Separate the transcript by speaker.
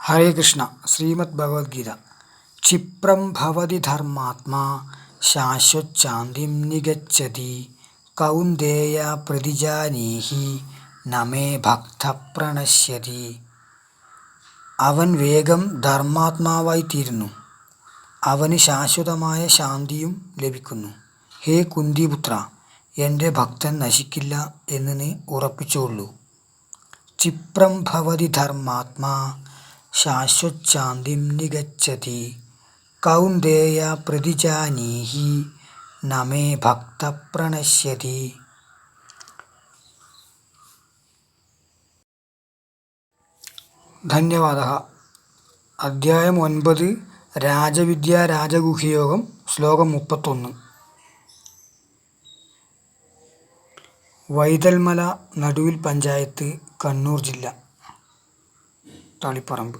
Speaker 1: ഹരേ കൃഷ്ണ. ശ്രീമദ് ഭഗവത്ഗീത. ക്ഷിപ്രം ഭവതി ധർമാത്മാ ശാശ്വച്ഛാന്തിം നിഗച്ഛതി കൗന്ദേയ പ്രതിജാനീഹി നമേ ഭക്ത പ്രണശ്യതി. അവൻ വേഗം ധർമാത്മാവായിത്തീരുന്നു, അവന് ശാശ്വതമായ ശാന്തിയും ലഭിക്കുന്നു. ഹേ കുന്തിപുത്ര, എൻ്റെ ഭക്തൻ നശിക്കില്ല എന്ന് നീ ഉറപ്പിച്ചുകൊള്ളൂ. ക്ഷിപ്രം ഭവതി ധർമാത്മാ ശാശ്വച്ഛാന്തിം നിഗച്ഛതി കൗന്ദേയ പ്രതിജാനീഹി നമേ ഭക്ത പ്രണശ്യതി. ധന്യവാദഃ. അധ്യായം 9 രാജവിദ്യാ രാജഗുഹ്യയോഗം. ശ്ലോകം 31. വൈതൽമല, നടുവിൽ പഞ്ചായത്ത്, കണ്ണൂർ ജില്ല. തളിപ്പറമ്പ്.